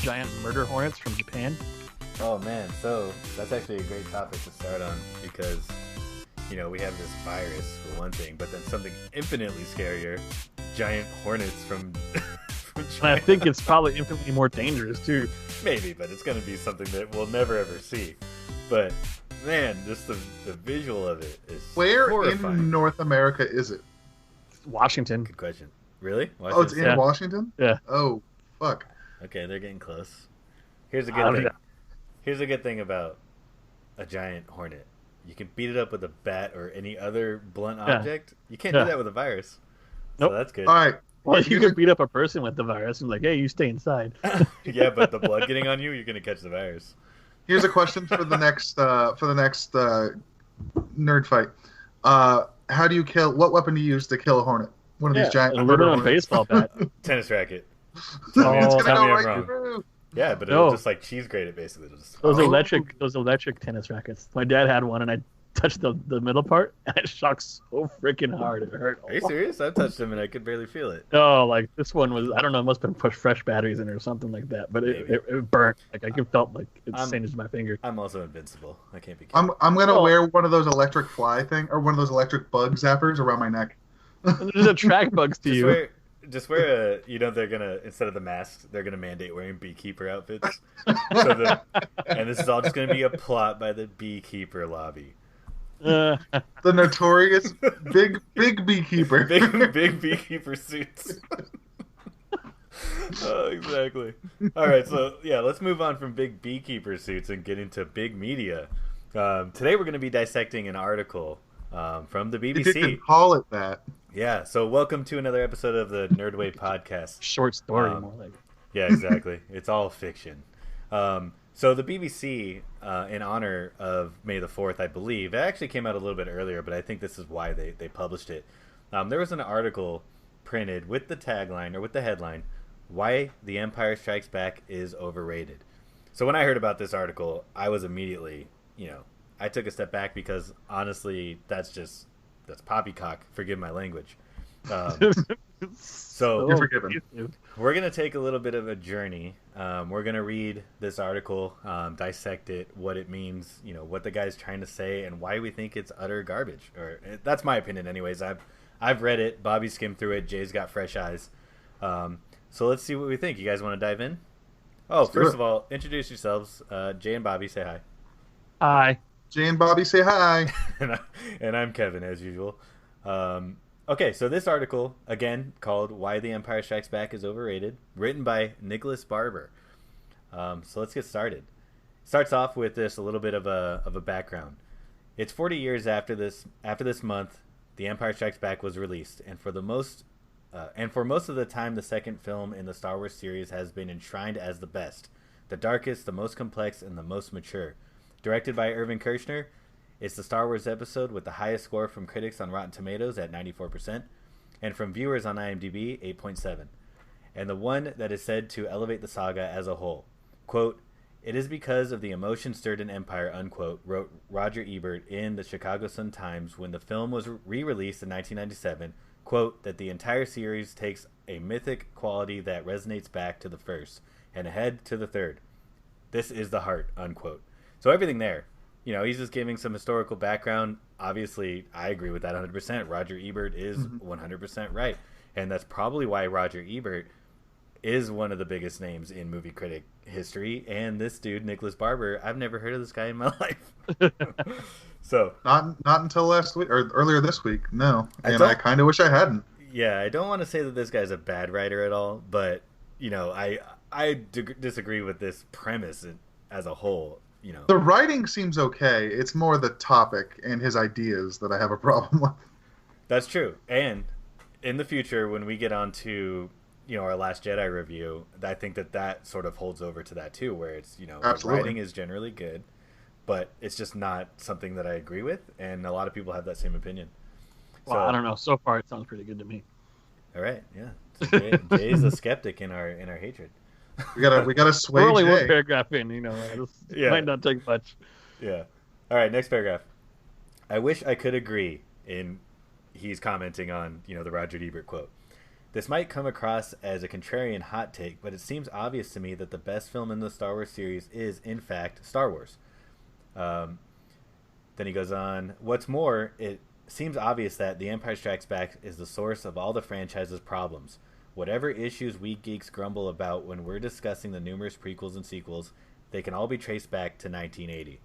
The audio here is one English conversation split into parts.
giant murder hornets from Japan? Oh man, so that's actually a great topic to start on because, we have this virus for one thing, but then something infinitely scarier, giant hornets from And I think it's probably infinitely more dangerous too. Maybe, but it's going to be something that we'll never ever see. But man, just the visual of it is Where horrifying. in North America is it? Washington. Good question. Really? Oh, it's in Washington? Yeah. Oh, fuck. Okay, they're getting close. Here's a good thing. Yeah. Here's a good thing about a giant hornet. You can beat it up with a bat or any other blunt object. You can't do that with a virus. Nope. So that's good. All right. Well, you could beat up a person with the virus and be like, hey, you stay inside. Yeah, but the blood getting on you, you're going to catch the virus. Here's a question for the next nerd fight. How do you kill? What weapon do you use to kill a hornet? One of these giant an murder aluminum hornets. baseball bat. Tennis racket. It's Tell me gonna go I'm right wrong. through. Yeah, but No. it'll just like cheese grate it basically. It'll just... Those electric tennis rackets. My dad had one, and I touched the middle part, and it shocked so freaking hard it hurt. Are you serious? I've touched them and I could barely feel it. No, like this one was, I don't know, it must have been pushed fresh batteries in it or something like that, but it burnt. Like I felt like it singed my finger. I'm also invincible. I can't be killed. I'm gonna wear one of those electric fly thing or one of those electric bug zappers around my neck. And there's attract bugs to you. Just wear they're gonna, instead of the masks, they're gonna mandate wearing beekeeper outfits. And this is all just gonna be a plot by the beekeeper lobby. The notorious big beekeeper. Big beekeeper suits. Oh, exactly. All right, so yeah, let's move on from big beekeeper suits and get into big media. Today we're going to be dissecting an article from the BBC. You didn't call it that. Yeah, so welcome to another episode of the NRDWave podcast. Short story, more like. Yeah, exactly. It's all fiction. So the BBC, in honor of May the 4th, I believe, it actually came out a little bit earlier, but I think this is why they published it. There was an article printed with the tagline, or with the headline, Why the Empire Strikes Back is Overrated. So when I heard about this article, I was immediately, I took a step back because, honestly, that's poppycock, forgive my language. So You're forgiven. We're going to take a little bit of a journey. We're going to read this article, dissect it, what it means, what the guy's trying to say, and why we think it's utter garbage. That's my opinion anyways. I've read it. Bobby skimmed through it. Jay's got fresh eyes. So let's see what we think. You guys want to dive in? Oh, first of all, introduce yourselves. Jay and Bobby, say hi. Hi. Jay and Bobby say hi. And I'm Kevin, as usual. Okay, so this article, again, called Why the Empire Strikes Back is Overrated, written by Nicholas Barber. So let's get started. Starts off with this a little bit of a background. It's 40 years after this month, The Empire Strikes Back was released, and for most of the time, the second film in the Star Wars series has been enshrined as the best, the darkest, the most complex, and the most mature. Directed by Irvin Kershner, it's the Star Wars episode with the highest score from critics on Rotten Tomatoes at 94%, and from viewers on IMDb, 8.7, and the one that is said to elevate the saga as a whole. Quote, "It is because of the emotion-stirred Empire," unquote, wrote Roger Ebert in the Chicago Sun-Times when the film was re-released in 1997, quote, "that the entire series takes a mythic quality that resonates back to the first and ahead to the third. This is the heart," unquote. So everything there. He's just giving some historical background. Obviously, I agree with that 100%. Roger Ebert is 100% right. And that's probably why Roger Ebert is one of the biggest names in movie critic history. And this dude, Nicholas Barber, I've never heard of this guy in my life. So Not until last week, or earlier this week, no. And I kind of wish I hadn't. Yeah, I don't want to say that this guy's a bad writer at all, but, I disagree with this premise as a whole. The writing seems okay. It's more the topic and his ideas that I have a problem with. That's true. And in the future, when we get on to, our Last Jedi review, I think that sort of holds over to that too, where it's, the writing is generally good, but it's just not something that I agree with. And a lot of people have that same opinion. Well, I don't know. So far, it sounds pretty good to me. All right. Yeah. So Jay's a skeptic in our hatred. We gotta sway We're only Jay. one paragraph in, this might not take much. Yeah. All right, next paragraph. "I wish I could agree," he's commenting on, the Roger Ebert quote. This might come across as a contrarian hot take, but it seems obvious to me that the best film in the Star Wars series is, in fact, Star Wars. Then he goes on, what's more, it seems obvious that The Empire Strikes Back is the source of all the franchise's problems. Whatever issues we geeks grumble about when we're discussing the numerous prequels and sequels, they can all be traced back to 1980.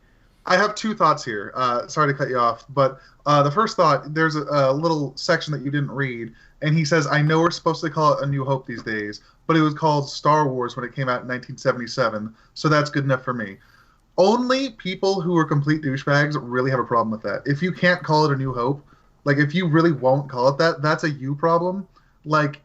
I have two thoughts here. Sorry to cut you off, but the first thought, there's a little section that you didn't read, and he says, I know we're supposed to call it A New Hope these days, but it was called Star Wars when it came out in 1977, so that's good enough for me. Only people who are complete douchebags really have a problem with that. If you can't call it A New Hope, like, if you really won't call it that, that's a you problem. Like,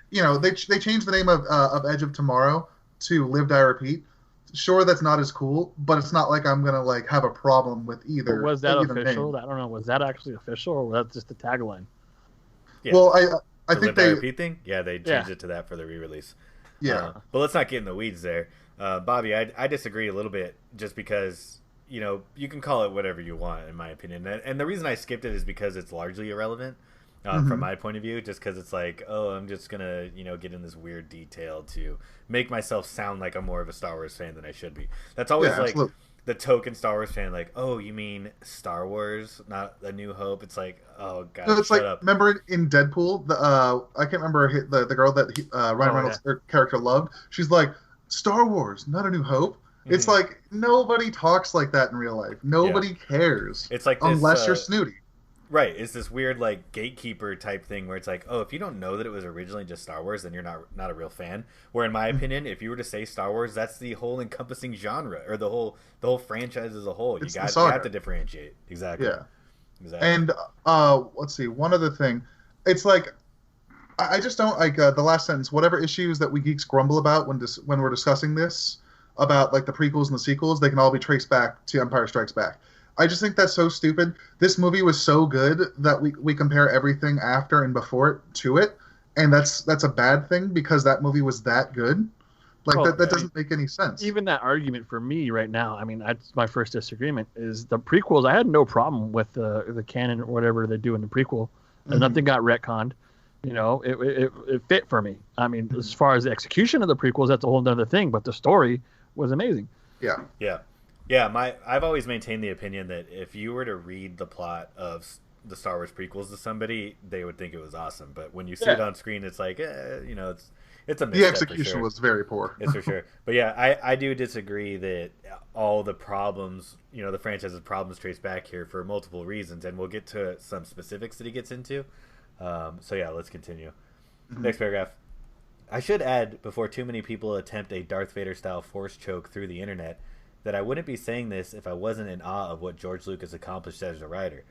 you know, they changed the name of Edge of Tomorrow to Live, Die, Repeat. Sure, that's not as cool, but it's not like I'm gonna like have a problem with either. But was that either official? name. I don't know. Was that actually official, or was that just a tagline? Yeah. Well, I The think Live, Die, they Repeat thing? Yeah, they changed it to that for the re-release. yeah. But let's not get in the weeds there. Bobby, I disagree a little bit just because, you know, you can call it whatever you want, in my opinion. And the reason I skipped it is because it's largely irrelevant from my point of view, just because it's like, oh, I'm just going to, you know, get in this weird detail to make myself sound like I'm more of a Star Wars fan than I should be. That's always like absolutely. the token Star Wars fan, like, oh, you mean Star Wars, not A New Hope? It's like, oh, God, No, it's shut like, up. remember in Deadpool, I can't remember the girl that Ryan Reynolds' character loved. She's like, Star Wars, not A New Hope. It's like, nobody talks like that in real life. Nobody cares. It's like this, unless you're snooty. Right, it's this weird like gatekeeper type thing where it's like, oh, if you don't know that it was originally just Star Wars, then you're not a real fan. Where in my opinion, if you were to say Star Wars, that's the whole encompassing genre or the whole franchise as a whole. You have to differentiate. Exactly. Yeah. Exactly. And let's see, one other thing. It's like I just don't like the last sentence. Whatever issues that we geeks grumble about when we're discussing this about like the prequels and the sequels, they can all be traced back to Empire Strikes Back. I just think that's so stupid. This movie was so good that we compare everything after and before it to it, and that's a bad thing because that movie was that good. Like that doesn't make any sense. Even that argument for me right now, I mean, that's my first disagreement, is the prequels. I had no problem with the canon or whatever they do in the prequel. Nothing got retconned. You know, it fit for me. I mean, as far as the execution of the prequels, that's a whole other thing, but the story was amazing. Yeah. I've always maintained the opinion that if you were to read the plot of the Star Wars prequels to somebody, they would think it was awesome. But when you see it on screen, it's like, you know, it's a misstep. The execution was very poor. It's for sure. But yeah, I do disagree that all the problems, you know, the franchise's problems trace back here for multiple reasons, and we'll get to some specifics that he gets into. So yeah, let's continue. Next paragraph. I should add, before too many people attempt a Darth Vader style force choke through the internet, that I wouldn't be saying this if I wasn't in awe of what George Lucas accomplished as a writer,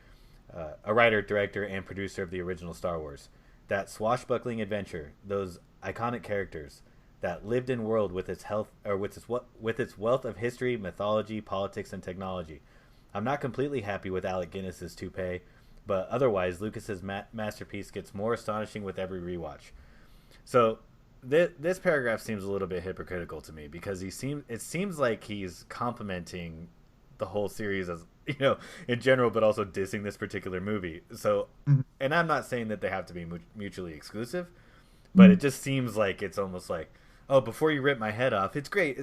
director, and producer of the original Star Wars. That swashbuckling adventure, those iconic characters, that lived-in world with its with its wealth of history, mythology, politics, and technology. I'm not completely happy with Alec Guinness's toupee, but otherwise, Lucas's masterpiece gets more astonishing with every rewatch. So, this paragraph seems a little bit hypocritical to me because it seems like he's complimenting the whole series as, you know, in general, but also dissing this particular movie. So, and I'm not saying that they have to be mutually exclusive, but it just seems like it's almost like, oh, before you rip my head off, it's great,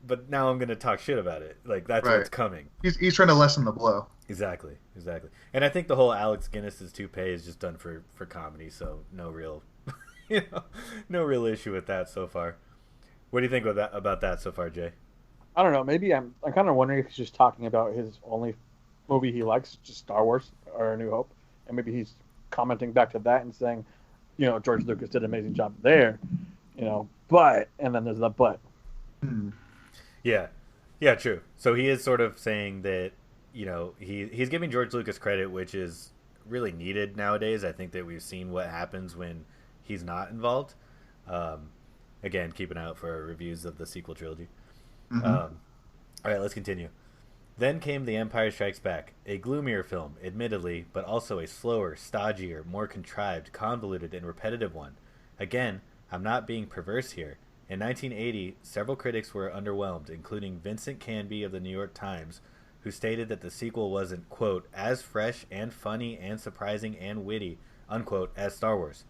but now I'm going to talk shit about it. Like, that's what's coming. He's trying to lessen the blow. Exactly. And I think the whole Alex Guinness's toupee is just done for comedy, so no real, you know, no real issue with that so far. What do you think about that so far, Jay? I don't know. Maybe I'm kind of wondering if he's just talking about his only movie he likes, just Star Wars or A New Hope, and maybe he's commenting back to that and saying, you know, George Lucas did an amazing job there, you know, but, and then there's the but. Yeah, true. So he is sort of saying that, you know, he's giving George Lucas credit, which is really needed nowadays. I think that we've seen what happens when he's not involved. Again, keep an eye out for our reviews of the sequel trilogy. All right, let's continue. Then came The Empire Strikes Back, a gloomier film, admittedly, but also a slower, stodgier, more contrived, convoluted, and repetitive one. Again, I'm not being perverse here. In 1980, several critics were underwhelmed, including Vincent Canby of the New York Times, who stated that the sequel wasn't, quote, as fresh and funny and surprising and witty, unquote, as Star Wars.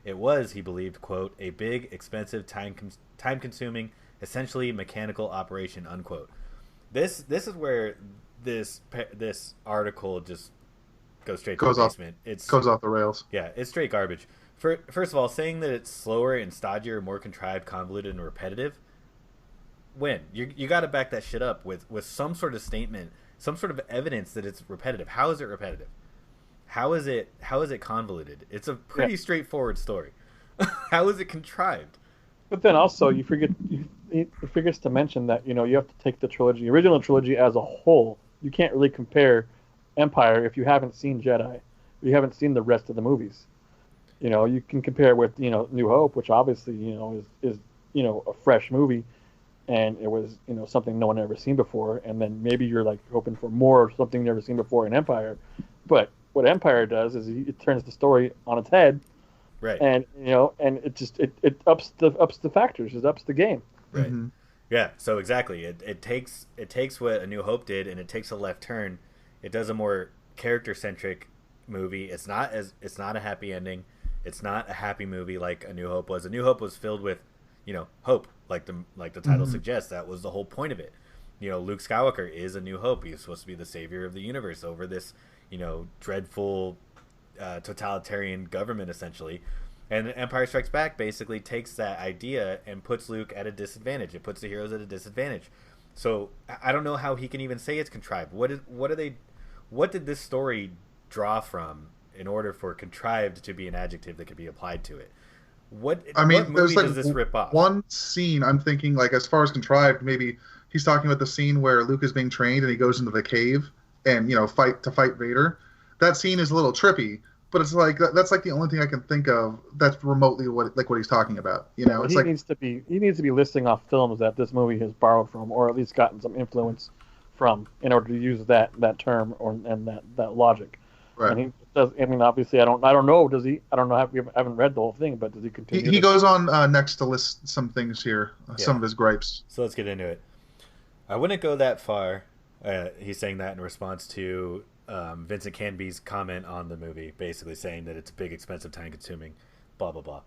It was, he believed, quote, a big, expensive, time-consuming, essentially mechanical operation, unquote. This is where this article just goes straight to the basement. Goes off the rails. Yeah, it's straight garbage. First of all, saying that it's slower and stodgier, more contrived, convoluted, and repetitive. When you got to back that shit up with some sort of statement, some sort of evidence that it's repetitive. How is it repetitive? How is it convoluted? It's a pretty straightforward story. How is it contrived? But then also you forgets to mention that you have to take the original trilogy as a whole. You can't really compare Empire if you haven't seen Jedi, if you haven't seen the rest of the movies. You can compare it with New Hope, which obviously is a fresh movie, and it was something no one had ever seen before. And then maybe you're like hoping for more of something never seen before in Empire, but what Empire does is it turns the story on its head, right? And and it ups the factors, it ups the game, right? Mm-hmm. Yeah. So exactly, it takes what A New Hope did, and it takes a left turn. It does a more character centric movie. It's not a happy ending. It's not a happy movie like A New Hope was. A New Hope was filled with, hope, like the title mm-hmm. suggests. That was the whole point of it. Luke Skywalker is a new hope. He's supposed to be the savior of the universe over this, dreadful totalitarian government, essentially. And Empire Strikes Back basically takes that idea and puts Luke at a disadvantage. It puts the heroes at a disadvantage. So I don't know how he can even say it's contrived. What did this story draw from in order for contrived to be an adjective that could be applied to it? What movie does this rip off? One scene I'm thinking, like, as far as contrived, maybe he's talking about the scene where Luke is being trained and he goes into the cave and fight Vader. That scene is a little trippy, but it's like that's like the only thing I can think of that's remotely what he's talking about. Well, he needs to be listing off films that this movie has borrowed from, or at least gotten some influence from, in order to use that term and that logic. Right. And he does. I mean, obviously, I don't know. Does he? I don't know. I haven't read the whole thing, but does he continue? He goes on next to list some things here, some of his gripes. So let's get into it. I wouldn't go that far. He's saying that in response to Vincent Canby's comment on the movie, basically saying that it's big, expensive, time-consuming, blah blah blah.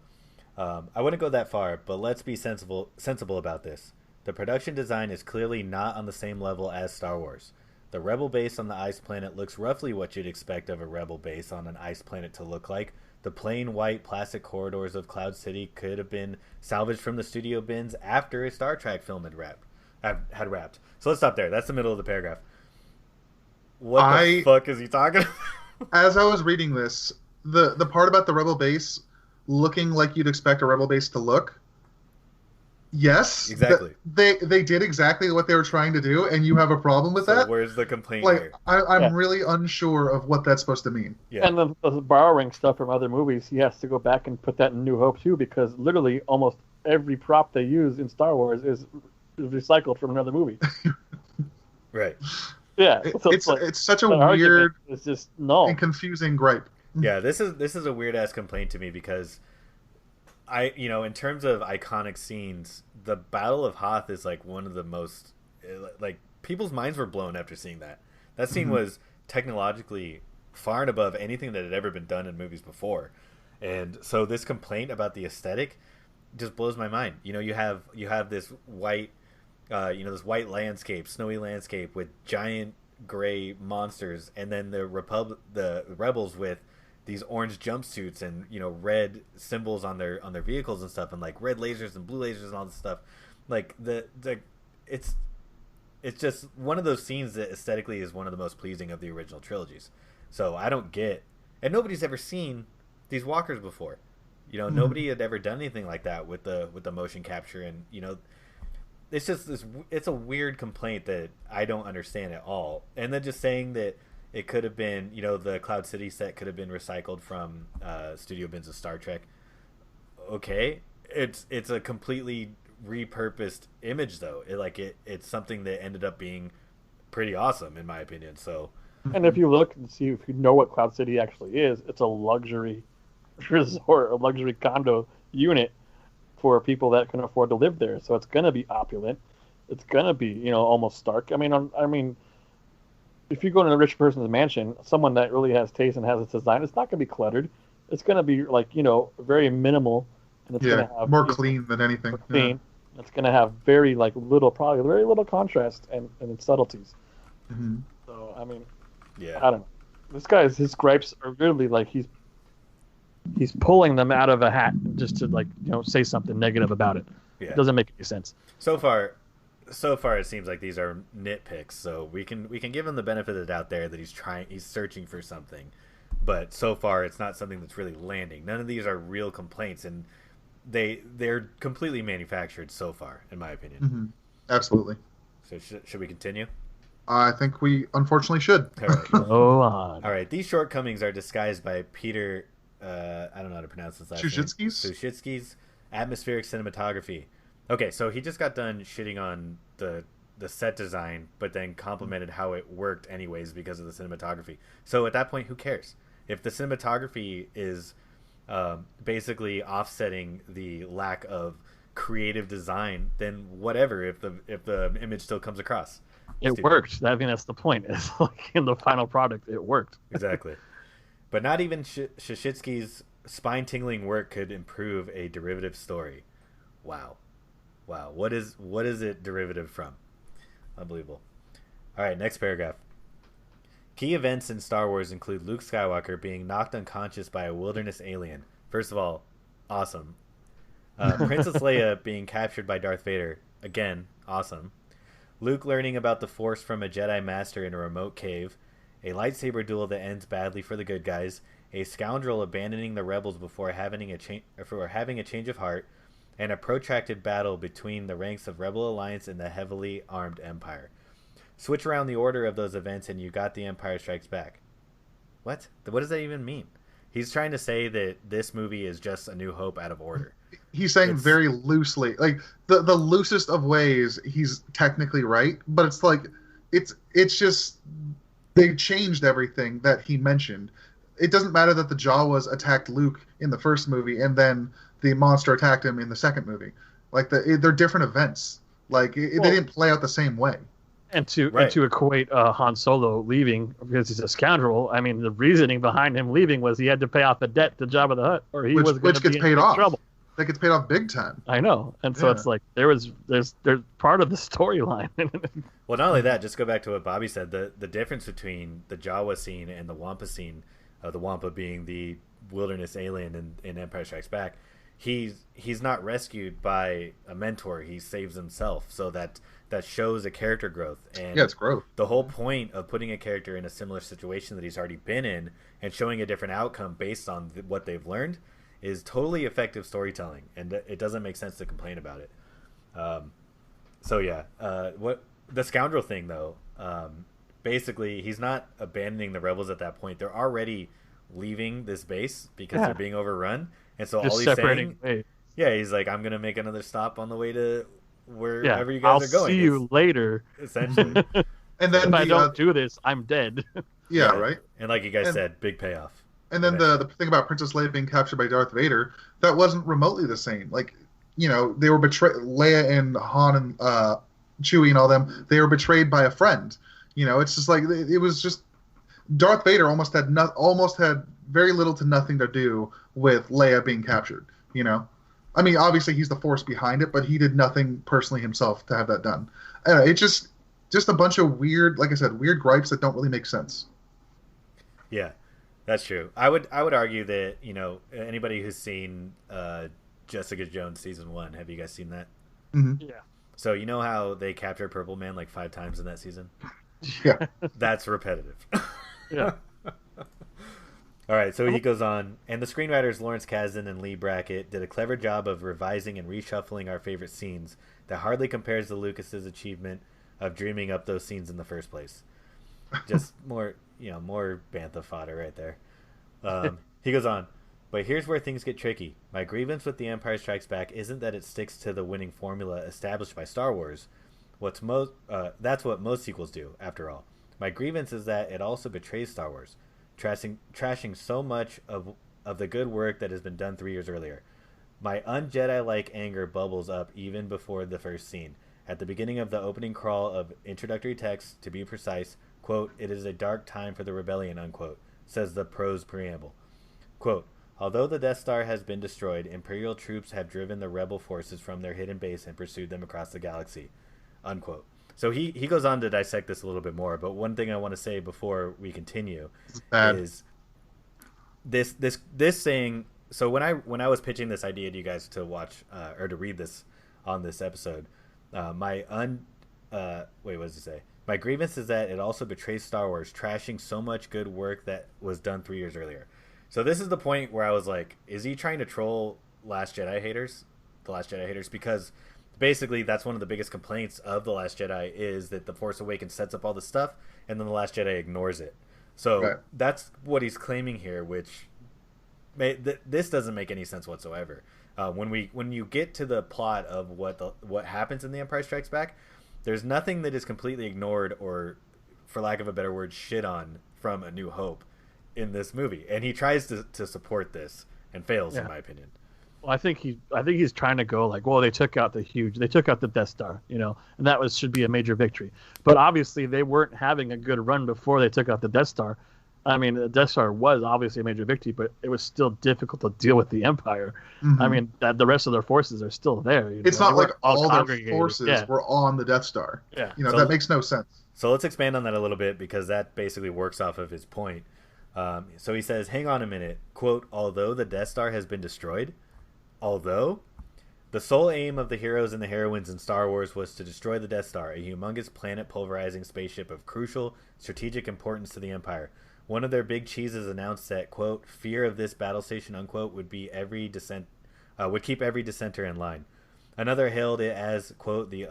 I wouldn't go that far, but let's be sensible about this. The production design is clearly not on the same level as Star Wars. The Rebel base on the ice planet looks roughly what you'd expect of a Rebel base on an ice planet to look like. The plain white plastic corridors of Cloud City could have been salvaged from the studio bins after a Star Trek film had wrapped. So let's stop there. That's the middle of the paragraph. What the fuck is he talking about? As I was reading this, the part about the Rebel base looking like you'd expect a Rebel base to look, yes, exactly. They did exactly what they were trying to do, and you have a problem with that? Where's the complaint here? I'm really unsure of what that's supposed to mean. Yeah. And the borrowing stuff from other movies, he has to go back and put that in New Hope too, because literally almost every prop they use in Star Wars is recycled from another movie. Right. Yeah. So it's such a weird, it's just and confusing gripe. Yeah, this is a weird ass complaint to me because in terms of iconic scenes, the Battle of Hoth is like one of the most, like, people's minds were blown after seeing that. That scene mm-hmm. was technologically far and above anything that had ever been done in movies before. And so this complaint about the aesthetic just blows my mind. You have this white, this white landscape, snowy landscape with giant gray monsters, and then the rebels with these orange jumpsuits and red symbols on their vehicles and stuff, and like red lasers and blue lasers and all this stuff. Like it's just one of those scenes that aesthetically is one of the most pleasing of the original trilogies. So I don't get, and nobody's ever seen these walkers before. Mm-hmm. Nobody had ever done anything like that with the motion capture, and it's just it's a weird complaint that I don't understand at all. And then just saying that it could have been, the Cloud City set could have been recycled from studio bins of Star Trek. Okay, it's a completely repurposed image though. It's something that ended up being pretty awesome in my opinion. So, and if you look and see, if you know what Cloud City actually is, it's a luxury resort, a luxury condo unit for people that can afford to live there. So it's going to be opulent. It's going to be, almost stark. I mean, if you go to a rich person's mansion, someone that really has taste and has its design, it's not going to be cluttered. it's gonna be like very minimal, and it's gonna have more clean than anything. clean. It's gonna have very probably very little contrast and subtleties. Mm-hmm. So I mean, Yeah. I don't know. This guy's his gripes are really like he's pulling them out of a hat just to say something negative about it. Yeah. It doesn't make any sense. So far it seems like these are nitpicks. So we can give him the benefit of the doubt there that he's searching for something. But so far it's not something that's really landing. None of these are real complaints, and they're completely manufactured so far, in my opinion. Mm-hmm. Absolutely. So should we continue? I think we unfortunately should. All right. Go on. All right. These shortcomings are disguised by Peter. I don't know how to pronounce this last name. Sushitsky's atmospheric cinematography. Okay, so he just got done shitting on the set design, but then complimented how it worked anyways because of the cinematography. So at that point, who cares? If the cinematography is basically offsetting the lack of creative design, then whatever. If the image still comes across, it worked. I mean, that's the point. It's like in the final product, it worked. Exactly. But not even Shishitsky's spine-tingling work could improve a derivative story. Wow. What is it derivative from? Unbelievable. All right, next paragraph. Key events in Star Wars include Luke Skywalker being knocked unconscious by a wilderness alien. First of all, awesome. Princess Leia being captured by Darth Vader. Again, awesome. Luke learning about the Force from a Jedi Master in a remote cave. A lightsaber duel that ends badly for the good guys. A scoundrel abandoning the rebels before having a change of heart. And a protracted battle between the ranks of Rebel Alliance and the heavily armed Empire. Switch around the order of those events and you got The Empire Strikes Back. What? What does that even mean? He's trying to say that this movie is just A New Hope out of order. He's saying very loosely, like the loosest of ways. He's technically right, but it's like it's just they changed everything that he mentioned. It doesn't matter that the Jawas attacked Luke in the first movie and then the monster attacked him in the second movie. Like they're different events. Like they didn't play out the same way. And to equate Han Solo leaving because he's a scoundrel, I mean, the reasoning behind him leaving was he had to pay off a debt to Jabba the Hutt, or which gets paid off. Trouble. That gets paid off big time. I know, and so it's like there's part of the storyline. Well, not only that, just go back to what Bobby said. The difference between the Jawa scene and the Wampa scene, the Wampa being the wilderness alien in Empire Strikes Back, he's not rescued by a mentor. He saves himself, so that shows a character growth. And it's growth. The whole point of putting a character in a similar situation that he's already been in and showing a different outcome based on what they've learned is totally effective storytelling, and it doesn't make sense to complain about it. What the scoundrel thing though, basically he's not abandoning the rebels at that point. They're already leaving this base because they're being overrun, and so all he's saying, he's like, I'm gonna make another stop on the way to wherever you guys are going. I'll see you later. Essentially. And then if I don't do this, I'm dead. Yeah, right. And like you guys said, big payoff. And then the thing about Princess Leia being captured by Darth Vader, that wasn't remotely the same. Like, they were betrayed. Leia and Han and Chewie and all them, they were betrayed by a friend. It's just like it was just Darth Vader almost had very little to nothing to do with Leia being captured. I mean, obviously he's the force behind it, but he did nothing personally himself to have that done. It's just a bunch of weird, like I said, weird gripes that don't really make sense. Yeah. That's true. I would argue that, anybody who's seen Jessica Jones season 1, have you guys seen that? Mm-hmm. Yeah. So you know how they capture Purple Man like 5 times in that season? Yeah. That's repetitive. Yeah. All right, so he goes on, and the screenwriters Lawrence Kasdan and Lee Brackett did a clever job of revising and reshuffling our favorite scenes that hardly compares to Lucas's achievement of dreaming up those scenes in the first place. Just more bantha fodder right there. He goes on, but here's where things get tricky. My grievance with The Empire Strikes Back isn't that it sticks to the winning formula established by Star Wars. That's what most sequels do, after all. My grievance is that it also betrays Star Wars, trashing so much of the good work that has been done 3 years earlier. My un-Jedi-like anger bubbles up even before the first scene. At the beginning of the opening crawl of introductory text, to be precise, quote, "It is a dark time for the rebellion," unquote, says the prose preamble. Quote, Although the Death Star has been destroyed, Imperial troops have driven the rebel forces from their hidden base and pursued them across the galaxy. Unquote. So he goes on to dissect this a little bit more, but one thing I want to say before we continue is this saying. So when I was pitching this idea to you guys to watch or to read this on this episode, what does it say? My grievance is that it also betrays Star Wars, trashing so much good work that was done 3 years earlier. So this is the point where I was like, is he trying to troll The Last Jedi haters? Because basically that's one of the biggest complaints of The Last Jedi is that The Force Awakens sets up all this stuff and then The Last Jedi ignores it. So that's what he's claiming here, which this doesn't make any sense whatsoever. When you get to the plot of what happens in The Empire Strikes Back, there's nothing that is completely ignored or, for lack of a better word, shit on from A New Hope in this movie, and he tries to support this and fails, in my opinion. Well, I think he's trying to go like, well, they took out the Death Star, and that should be a major victory. But obviously, they weren't having a good run before they took out the Death Star. I mean, the Death Star was obviously a major victory, but it was still difficult to deal with the Empire. Mm-hmm. I mean, the rest of their forces are still there. It's not like all their forces were on the Death Star. Yeah, so, that makes no sense. So let's expand on that a little bit because that basically works off of his point. So he says, hang on a minute, quote, although the Death Star has been destroyed, although the sole aim of the heroes and the heroines in Star Wars was to destroy the Death Star, a humongous planet pulverizing spaceship of crucial strategic importance to the Empire. One of their big cheeses announced that, quote, fear of this battle station, unquote, would keep every dissenter in line. Another hailed it as, quote, the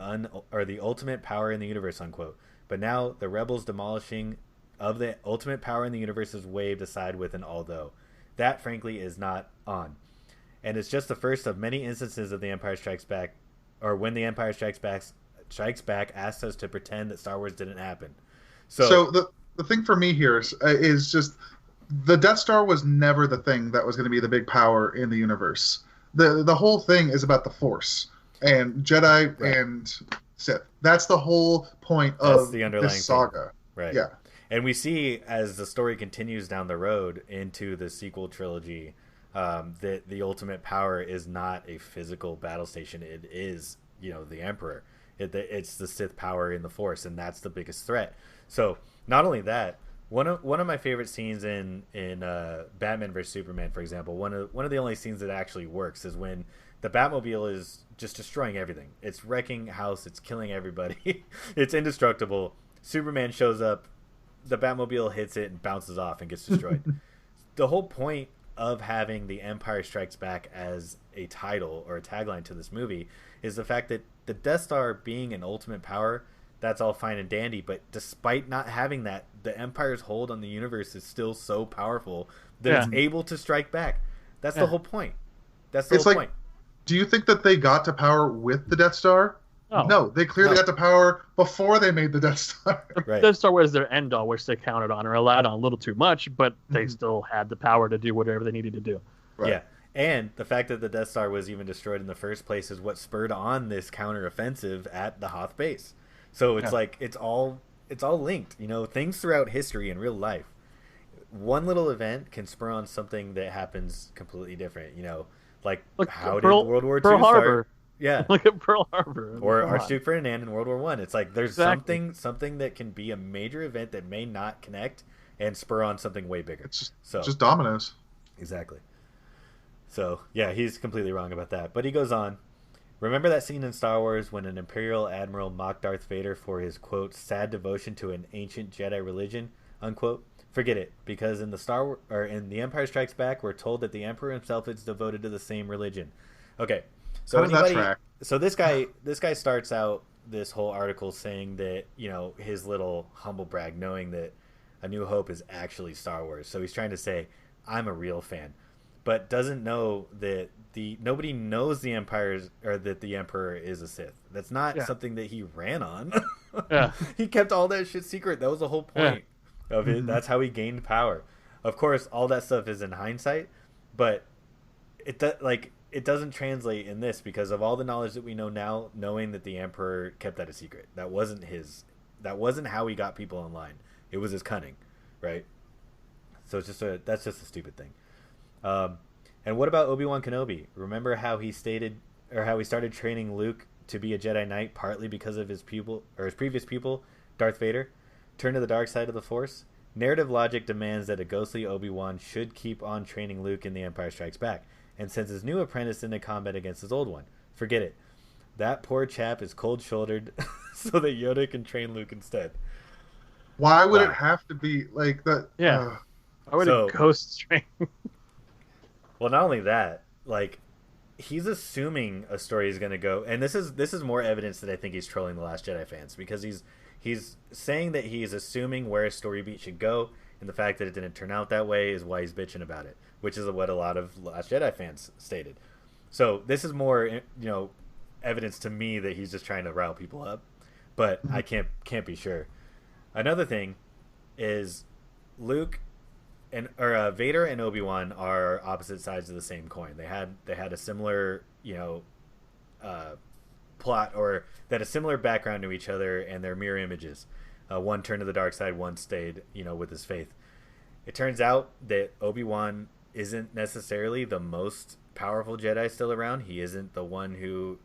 ultimate power in the universe, unquote. But now the rebels' demolishing of the ultimate power in the universe is waved aside with an although. That, frankly, is not on. And it's just the first of many instances of The Empire Strikes Back, or when The Empire Strikes Back asks us to pretend that Star Wars didn't happen. So the thing for me here is just the Death Star was never the thing that was going to be the big power in the universe. The whole thing is about the Force and Jedi and Sith. That's the whole point of the underlying this saga. Thing. Right. Yeah. And we see as the story continues down the road into the sequel trilogy that the ultimate power is not a physical battle station. It is, the Emperor. It's the Sith power in the Force, and that's the biggest threat. So not only that, one of my favorite scenes in Batman vs Superman, for example, one of the only scenes that actually works is when the Batmobile is just destroying everything. It's wrecking house. It's killing everybody. It's indestructible. Superman shows up. The Batmobile hits it and bounces off and gets destroyed. The whole point of having The Empire Strikes Back as a title or a tagline to this movie is the fact that the Death Star being an ultimate power, that's all fine and dandy, but despite not having that, the Empire's hold on the universe is still so powerful that it's able to strike back. That's the whole point. That's the whole point. Do you think that they got to power with the Death Star? No, they clearly got to power before they made the Death Star. Right. Death Star was their end all, which they counted on or relied on a little too much, but they still had the power to do whatever they needed to do. Right. Yeah, and the fact that the Death Star was even destroyed in the first place is what spurred on this counteroffensive at the Hoth base. So it's like it's all linked. Things throughout history and real life. One little event can spur on something that happens completely different. Like how did World War II Pearl start? Harbor. Yeah, look at Pearl Harbor. Or Archduke Ferdinand in World War I. It's like there's something that can be a major event that may not connect and spur on something way bigger. It's just dominoes. Exactly. So yeah, he's completely wrong about that. But he goes on. Remember that scene in Star Wars when an Imperial Admiral mocked Darth Vader for his, quote, sad devotion to an ancient Jedi religion, unquote? Forget it, because in The Empire Strikes Back, we're told that the Emperor himself is devoted to the same religion. Okay. So this guy starts out this whole article saying that, his little humble brag, knowing that A New Hope is actually Star Wars. So he's trying to say, I'm a real fan, but doesn't know that nobody knows that the Emperor is a Sith. That's not something that he ran on. He kept all that shit secret. That was the whole point of it. That's how he gained power. Of course, all that stuff is in hindsight, but it doesn't translate in this because of all the knowledge that we know now, knowing that the Emperor kept that a secret. That wasn't how he got people in line. It was his cunning, right? So that's just a stupid thing. And what about Obi-Wan Kenobi? Remember how he started training Luke to be a Jedi Knight partly because of his previous pupil, Darth Vader, turned to the dark side of the Force? Narrative logic demands that a ghostly Obi-Wan should keep on training Luke in The Empire Strikes Back, and sends his new apprentice into combat against his old one. Forget it. That poor chap is cold-shouldered so that Yoda can train Luke instead. Why would it have to be like that? Yeah. Why would it ghost train? Well, not only that, like, he's assuming a story is going to go, and this is more evidence that I think he's trolling The Last Jedi fans, because he's saying that he's assuming where a story beat should go, and the fact that it didn't turn out that way is why he's bitching about it, which is what a lot of Last Jedi fans stated. So this is more, evidence to me that he's just trying to rile people up, but I can't be sure. Another thing is Vader and Obi-Wan are opposite sides of the same coin. They had a similar, plot, or that a similar background to each other, and their mirror images. One turned to the dark side, one stayed, with his faith. It turns out that Obi-Wan isn't necessarily the most powerful Jedi still around. He isn't the one who,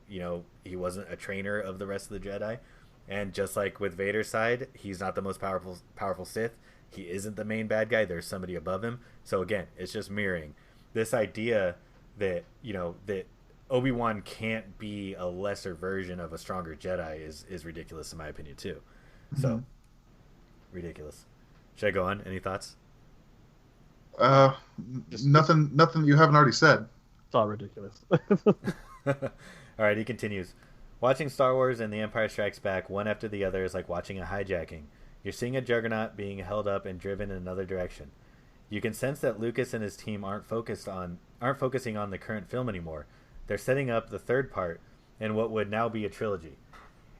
he wasn't a trainer of the rest of the Jedi. And just like with Vader's side, he's not the most powerful Sith. He isn't the main bad guy. There's somebody above him. So again, it's just mirroring. This idea that, that Obi-Wan can't be a lesser version of a stronger Jedi is ridiculous in my opinion too. So, ridiculous. Should I go on? Any thoughts? Nothing you haven't already said. It's all ridiculous. All right, he continues. Watching Star Wars and The Empire Strikes Back one after the other is like watching a hijacking. You're seeing a juggernaut being held up and driven in another direction. You can sense that Lucas and his team aren't focusing on the current film anymore. They're setting up the third part in what would now be a trilogy.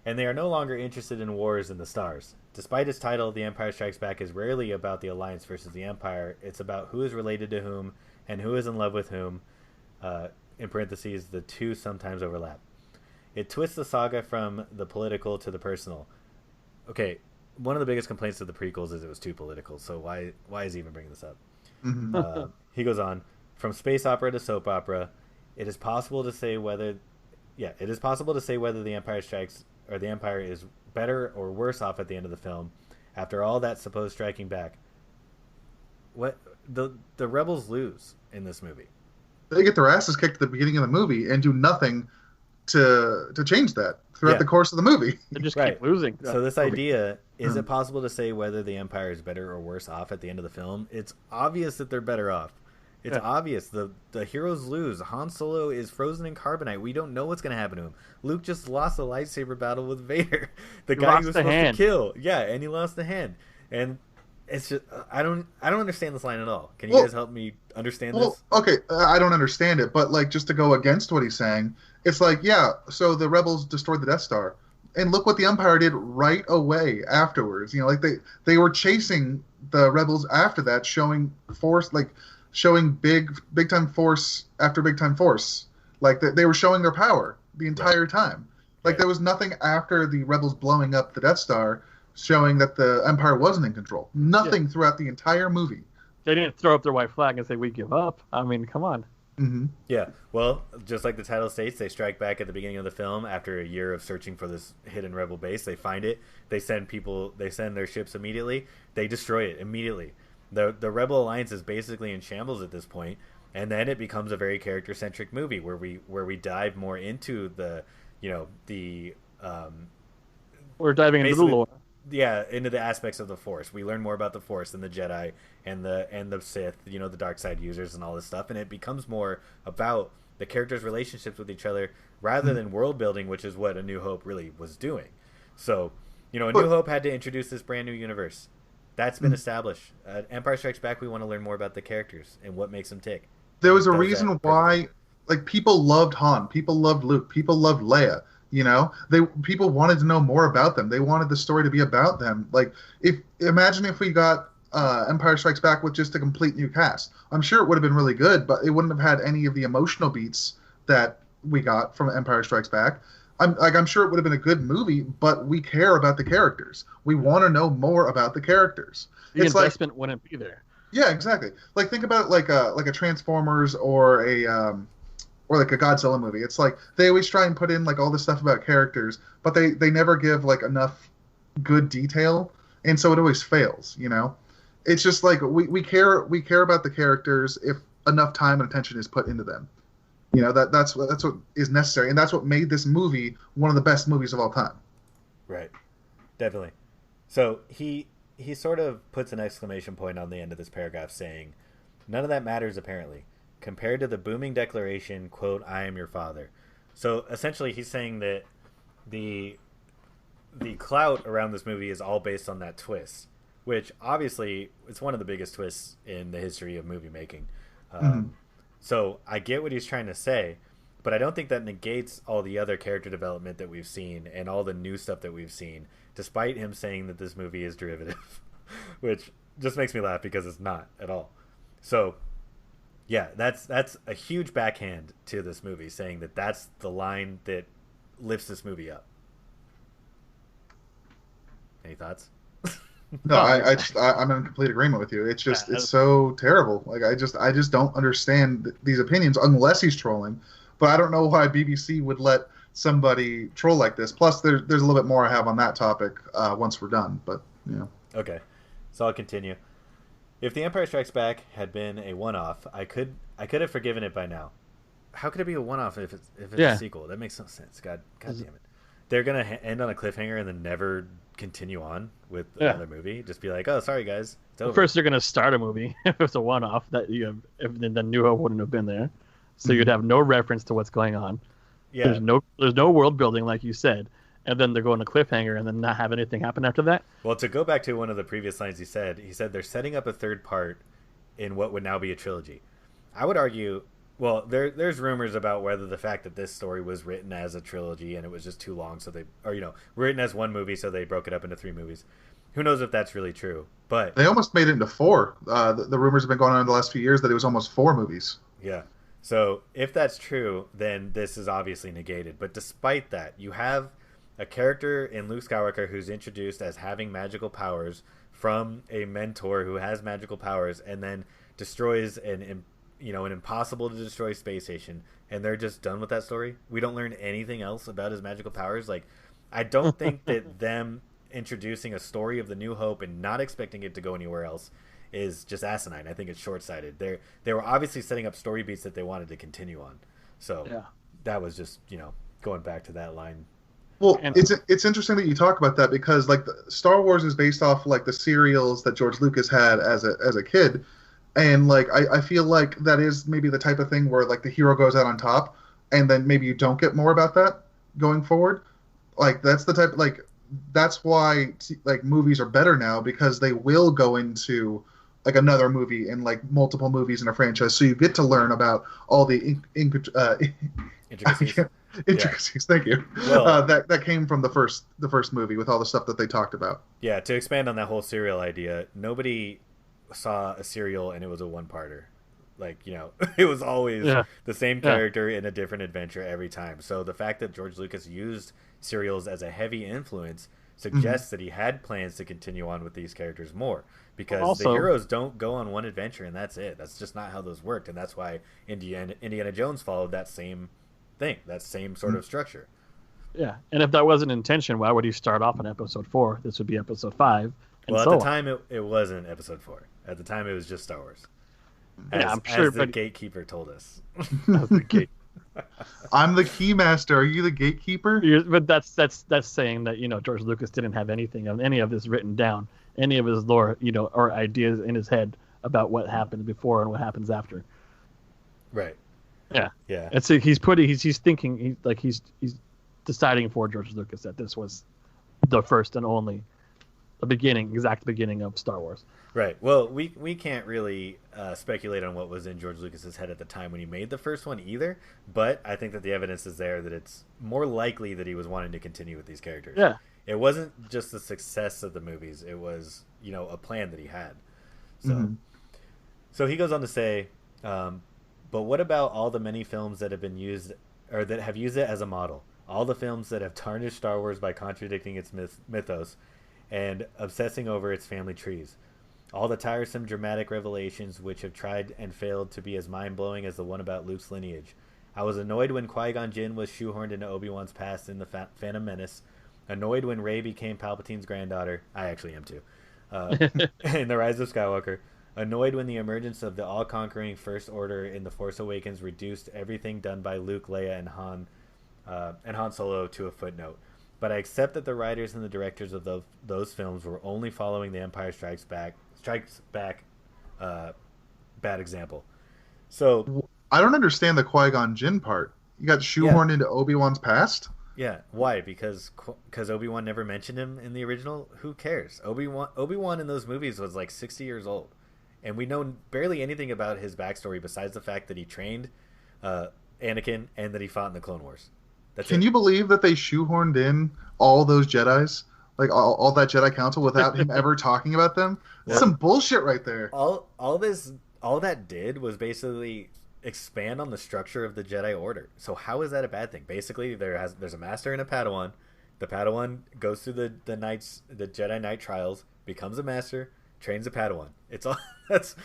And they are no longer interested in wars in the stars. Despite its title, The Empire Strikes Back is rarely about the Alliance versus the Empire. It's about who is related to whom and who is in love with whom. In parentheses, the two sometimes overlap. It twists the saga from the political to the personal. Okay, one of the biggest complaints of the prequels is it was too political, so why is he even bringing this up? He goes on, from space opera to soap opera, it is possible to say whether the Empire is better or worse off at the end of the film after all that supposed striking back. What the rebels lose in this movie. They get their asses kicked at the beginning of the movie and do nothing to change that throughout the course of the movie. They just keep losing. So this idea, is it possible to say whether the Empire is better or worse off at the end of the film? It's obvious that they're better off. It's obvious. The heroes lose. Han Solo is frozen in carbonite. We don't know what's going to happen to him. Luke just lost a lightsaber battle with Vader. The guy he was supposed to kill. Yeah, and he lost the hand. And it's just I don't understand this line at all. Can you guys help me understand this? Okay, I don't understand it, but like just to go against what he's saying, it's like, so the rebels destroyed the Death Star, and look what the Empire did right away afterwards. Like they were chasing the rebels after that, showing force, like showing big time force after big time force. Like they were showing their power the entire time. Like there was nothing after the rebels blowing up the Death Star showing that the Empire wasn't in control. Nothing throughout the entire movie. They didn't throw up their white flag and say, we give up. I mean, come on. Mm-hmm. Yeah, well, just like the title states, they strike back at the beginning of the film after a year of searching for this hidden rebel base. They find it. They send their ships immediately. They destroy it immediately. The Rebel Alliance is basically in shambles at this point, and then it becomes a very character-centric movie where we dive more into we're diving into the lore. Yeah, into the aspects of the Force. We learn more about the Force and the Jedi and the Sith, the dark side users and all this stuff, and it becomes more about the characters' relationships with each other rather than world building, which is what A New Hope really was doing. So, A New Hope had to introduce this brand new universe. That's been established. Empire Strikes Back, we want to learn more about the characters and what makes them tick. There was a reason why, people loved Han, people loved Luke, people loved Leia. People wanted to know more about them. They wanted the story to be about them. Imagine if we got Empire Strikes Back with just a complete new cast. I'm sure it would have been really good, but it wouldn't have had any of the emotional beats that we got from Empire Strikes Back. I'm sure it would have been a good movie, but we care about the characters. We want to know more about the characters. The investment wouldn't be there. Yeah, exactly. Like think about it like a Transformers or like a Godzilla movie. It's like they always try and put in like all this stuff about characters, but they never give like enough good detail, and so it always fails. It's just like we care about the characters if enough time and attention is put into them. That's what is necessary, and that's what made this movie one of the best movies of all time. Right. Definitely. So he sort of puts an exclamation point on the end of this paragraph saying, "None of that matters apparently, compared to the booming declaration, quote, 'I am your father.'" So essentially he's saying that the the clout around this movie is all based on that twist, which obviously it's one of the biggest twists in the history of movie making. Mhm. So I get what he's trying to say, but I don't think that negates all the other character development that we've seen and all the new stuff that we've seen, despite him saying that this movie is derivative, which just makes me laugh because it's not at all. So yeah, that's a huge backhand to this movie, saying that that's the line that lifts this movie up. Any thoughts? No, Oh, I'm in complete agreement with you. It's just yeah, it's so terrible. Like I just don't understand these opinions unless he's trolling. But I don't know why BBC would let somebody troll like this. Plus, there's a little bit more I have on that topic once we're done. But Okay, so I'll continue. If The Empire Strikes Back had been a one-off, I could have forgiven it by now. How could it be a one-off if it's a yeah. sequel? That makes no sense. God damn it. They're gonna end on a cliffhanger and then never continue on with Yeah. another movie. Just be like, oh, sorry guys, it's over. First, they're going to start a movie if it's a one-off that if the New Hope wouldn't have been there, so you'd have no reference to what's going on. Yeah, There's no world building like you said, and then they're going to cliffhanger and then not have anything happen after that. well, to go back to one of the previous lines he said they're setting up a third part in what would now be a trilogy. I would argue, well, there's rumors about whether the fact that this story was written as a trilogy and it was just too long, so written as one movie, so they broke it up into three movies. Who knows if that's really true? But they almost made it into four. The rumors have been going on in the last few years that it was almost four movies. yeah, so if that's true, then this is obviously negated. But despite that, you have a character in Luke Skywalker who's introduced as having magical powers from a mentor who has magical powers, and then destroys an impossible to destroy space station, and they're just done with that story. We don't learn anything else about his magical powers. Like, I don't think that them introducing a story of the New Hope and not expecting it to go anywhere else is just asinine. I think it's short-sighted. They were obviously setting up story beats that they wanted to continue on. So Yeah. that was just going back to that line. Well, And it's interesting that you talk about that because like Star Wars is based off like the serials that George Lucas had as a kid, and like I feel like that is maybe the type of thing where like the hero goes out on top, and then maybe you don't get more about that going forward. Like that's why like movies are better now because they will go into like another movie and like multiple movies in a franchise, so you get to learn about all the Intricacies. intricacies. Thank you. Well, That came from the first movie with all the stuff that they talked about. yeah, to expand on that whole serial idea, nobody saw a serial and it was a one-parter. Like, it was always Yeah. the same Yeah. character in a different adventure every time. So the fact that George Lucas used serials as a heavy influence suggests that he had plans to continue on with these characters more, because the Also- heroes don't go on one adventure and that's it. That's just not how those worked, and that's why Indiana Jones followed that same thing, that same sort of structure. Yeah, and if that wasn't intention, why would he start off in episode 4? This would be episode 5, and Well, so at the on. time, it wasn't episode 4. At the time, it was just Star Wars. Yeah, I'm sure, as the but gatekeeper told us. that's the gate. I'm the keymaster. Are you the gatekeeper? But that's saying that George Lucas didn't have anything of any of this written down, any of his lore, or ideas in his head about what happened before and what happens after. Right. Yeah, Yeah. and so he's thinking he's deciding for George Lucas that this was the first and only, exact beginning of Star Wars. Right. Well, we can't really speculate on what was in George Lucas's head at the time when he made the first one either. But I think that the evidence is there that it's more likely that he was wanting to continue with these characters. Yeah. It wasn't just the success of the movies; it was a plan that he had. So, so he goes on to say, but what about all the many films that have been used or that have used it as a model? All the films that have tarnished Star Wars by contradicting its mythos and obsessing over its family trees. All the tiresome dramatic revelations which have tried and failed to be as mind-blowing as the one about Luke's lineage. I was annoyed when Qui-Gon Jinn was shoehorned into Obi-Wan's past in the Phantom Menace. Annoyed when Rey became Palpatine's granddaughter. I actually am too. In The Rise of Skywalker. Annoyed when the emergence of the all-conquering First Order in The Force Awakens reduced everything done by Luke, Leia, and Han Solo to a footnote. But I accept that the writers and the directors of those films were only following the Empire Strikes Back bad example. So I don't understand the Qui-Gon Jinn part. You got shoehorned into Obi-Wan's past? Yeah, why? Because Obi-Wan never mentioned him in the original? Who cares? Obi-Wan in those movies was like 60 years old. And we know barely anything about his backstory besides the fact that he trained Anakin and that he fought in the Clone Wars. Can you believe that they shoehorned in all those Jedis? Like all that Jedi Council without him ever talking about them? That's some bullshit right there. All that did was basically expand on the structure of the Jedi Order. So how is that a bad thing? Basically, there's a master and a Padawan. The Padawan goes through the Jedi Knight trials, becomes a master, trains a Padawan. It's all that's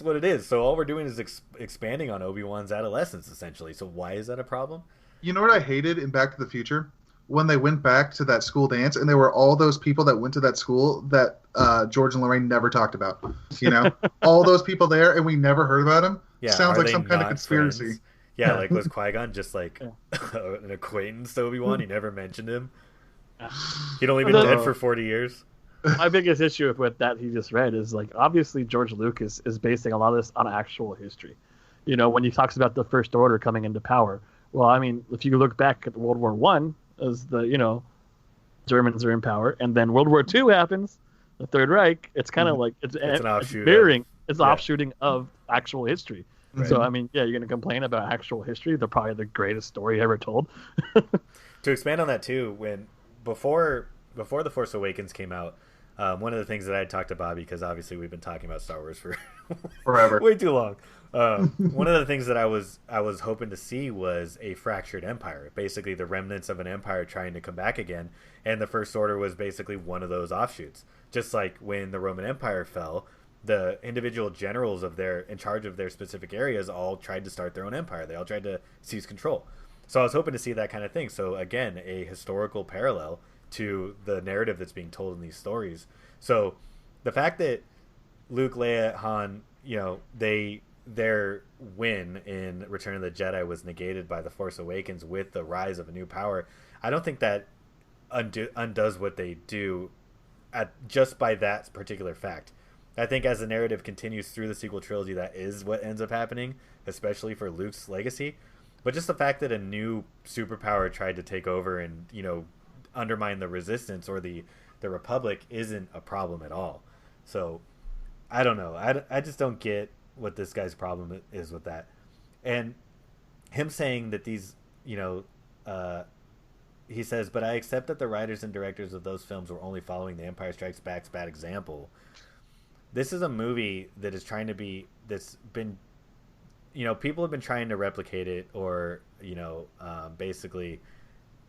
what it is. So all we're doing is expanding on Obi-Wan's adolescence, essentially. So why is that a problem? You know what I hated in Back to the Future? When they went back to that school dance, and there were all those people that went to that school that George and Lorraine never talked about. You know, all those people there, and we never heard about them. Yeah, sounds like some kind of conspiracy. Friends? Yeah, like was Qui-Gon just like an acquaintance to Obi-Wan? He never mentioned him. He'd only been dead for 40 years. My biggest issue with that he just read is like obviously George Lucas is basing a lot of this on actual history. You know, when he talks about the First Order coming into power. Well, I mean, if you look back at World War One, as the Germans are in power, and then World War II happens, the Third Reich. It's kind of like it's an offshoot. It's offshooting of actual history. Right. So I mean, yeah, you're gonna complain about actual history. They're probably the greatest story ever told. To expand on that too, before The Force Awakens came out, one of the things that I had talked to Bobby, because obviously we've been talking about Star Wars for forever, way too long. One of the things that I was hoping to see was a fractured empire, basically the remnants of an empire trying to come back again, and the First Order was basically one of those offshoots. Just like when the Roman Empire fell, the individual generals in charge of their specific areas all tried to start their own empire. They all tried to seize control. So I was hoping to see that kind of thing. So again, a historical parallel to the narrative that's being told in these stories. So the fact that Luke, Leia, Han, their win in Return of the Jedi was negated by The Force Awakens with the rise of a new power, I don't think that undoes what they do just by that particular fact. I think as the narrative continues through the sequel trilogy, that is what ends up happening, especially for Luke's legacy. But just the fact that a new superpower tried to take over and, undermine the Resistance or the Republic isn't a problem at all. So I don't know. I just don't get what this guy's problem is with that. And him saying that these, he says, but I accept that the writers and directors of those films were only following The Empire Strikes Back's bad example. This is a movie that is trying to be, that's been, people have been trying to replicate it or, basically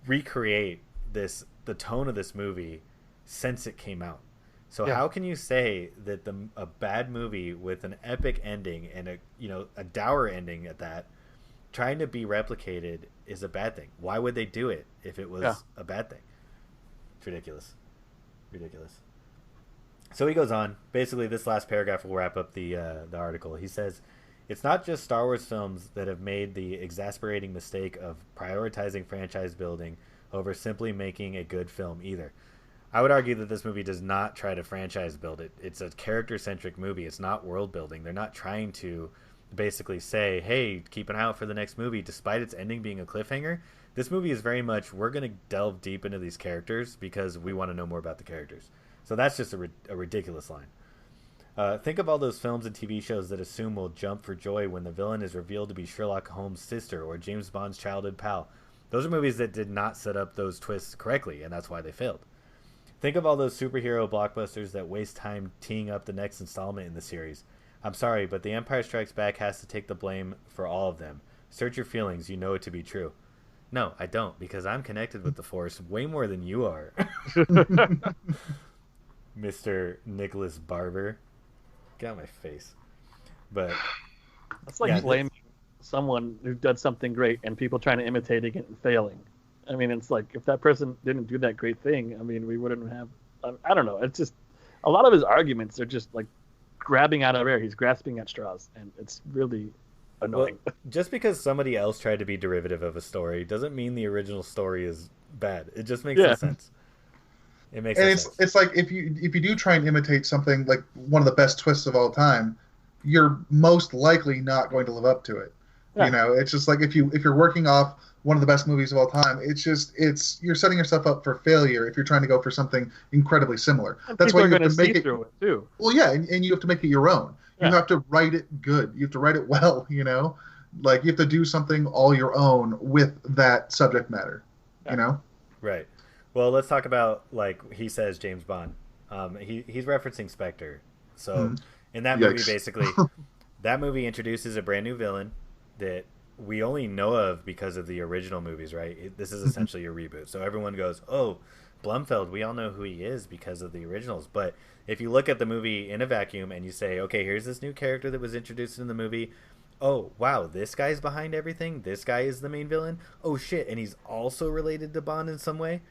recreate the tone of this movie since it came out. So how can you say that a bad movie with an epic ending and a dour ending at that, trying to be replicated is a bad thing? Why would they do it if it was a bad thing? It's ridiculous. So he goes on. Basically, this last paragraph will wrap up the article. He says, "It's not just Star Wars films that have made the exasperating mistake of prioritizing franchise building over simply making a good film either. I would argue that this movie does not try to franchise build it. It's a character-centric movie. It's not world building. They're not trying to basically say, hey, keep an eye out for the next movie, despite its ending being a cliffhanger. This movie is very much, we're going to delve deep into these characters because we want to know more about the characters. So that's just a ridiculous line. Think of all those films and TV shows that assume we'll jump for joy when the villain is revealed to be Sherlock Holmes' sister or James Bond's childhood pal. Those are movies that did not set up those twists correctly, and that's why they failed. Think of all those superhero blockbusters that waste time teeing up the next installment in the series. I'm sorry, but The Empire Strikes Back has to take the blame for all of them. Search your feelings, you know it to be true. No, I don't, because I'm connected with the Force way more than you are. Mr. Nicholas Barber. Get out of my face. But That's like blaming someone who did something great and people trying to imitate it and failing. I mean, it's like if that person didn't do that great thing, I mean, we wouldn't have. I don't know. It's just a lot of his arguments are just like grabbing out of air. He's grasping at straws, and it's really annoying. Well, just because somebody else tried to be derivative of a story doesn't mean the original story is bad. It just makes no sense. It makes sense. It's like if you do try and imitate something like one of the best twists of all time, you're most likely not going to live up to it. Yeah. You know, it's just like if you're working off one of the best movies of all time, you're setting yourself up for failure if you're trying to go for something incredibly similar. And that's why you have to make it through it too. Well, yeah, and you have to make it your own. You have to write it good. You have to write it well. You know, like you have to do something all your own with that subject matter. Yeah. You know, right. Well, let's talk about, like he says, James Bond. He's referencing Spectre. So in that movie, basically, that movie introduces a brand new villain that we only know of because of the original movies, right? This is essentially a reboot. So everyone goes, oh, Blumfeld, we all know who he is because of the originals. But if you look at the movie in a vacuum and you say, okay, here's this new character that was introduced in the movie. Oh, wow, this guy's behind everything. This guy is the main villain. Oh, shit, and he's also related to Bond in some way.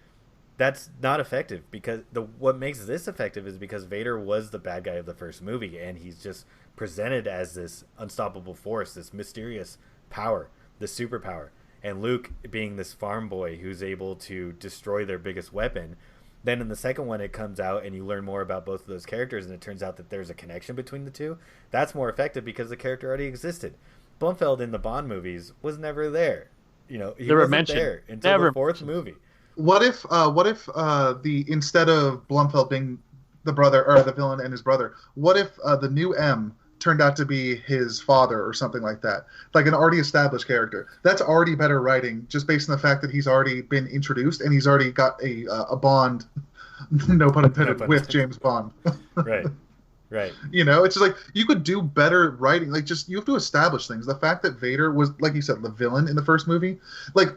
That's not effective, because what makes this effective is because Vader was the bad guy of the first movie, and he's just presented as this unstoppable force, this mysterious power, this superpower. And Luke being this farm boy who's able to destroy their biggest weapon. Then in the second one, it comes out and you learn more about both of those characters, and it turns out that there's a connection between the two. That's more effective because the character already existed. Blumfeld in the Bond movies was never there. You know, he wasn't there until the fourth movie. What if instead of Blumfeld being the brother or the villain and his brother, what if the new M turned out to be his father or something like that, like an already established character? That's already better writing, just based on the fact that he's already been introduced and he's already got a bond, no pun intended, with James Bond. Right. You know, it's just like you could do better writing. Like, just you have to establish things. The fact that Vader was, like you said, the villain in the first movie, like.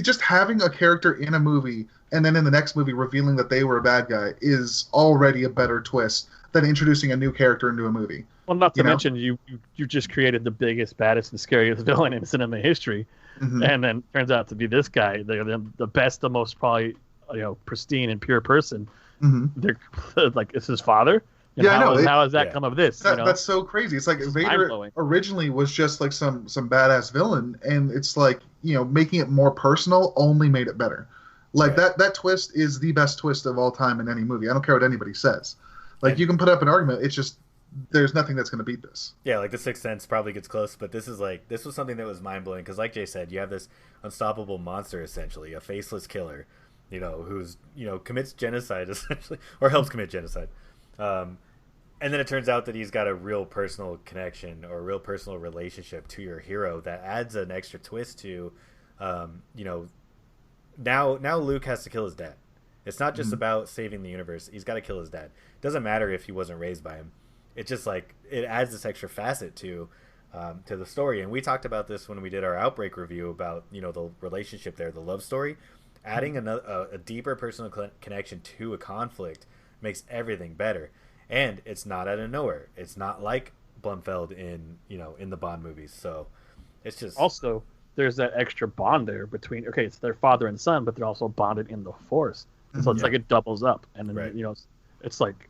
Just having a character in a movie and then in the next movie revealing that they were a bad guy is already a better twist than introducing a new character into a movie. Well, not to mention you just created the biggest, baddest, and scariest villain in cinema history, and then turns out to be this guy, the best, the most probably pristine and pure person. They're like, it's his father. And how has that come of this? That's so crazy. It's like Vader originally was just like some badass villain, and it's like, making it more personal only made it better. Like that twist is the best twist of all time in any movie. I don't care what anybody says. Like, you can put up an argument. It's just there's nothing that's going to beat this. Yeah, like The Sixth Sense probably gets close, but this was something that was mind blowing because, like Jay said, you have this unstoppable monster, essentially a faceless killer, who's commits genocide essentially, or helps commit genocide. And then it turns out that he's got a real personal connection or a real personal relationship to your hero that adds an extra twist to, now Luke has to kill his dad. It's not just about saving the universe. He's got to kill his dad. It doesn't matter if he wasn't raised by him. It's just like it adds this extra facet to the story. And we talked about this when we did our Outbreak review about the relationship there, the love story. Adding a deeper personal connection to a conflict makes everything better. And it's not out of nowhere. It's not like Blumfeld in the Bond movies. So it's just also there's that extra bond there between. Okay, it's their father and son, but they're also bonded in the Force. So it's like it doubles up, and then it's like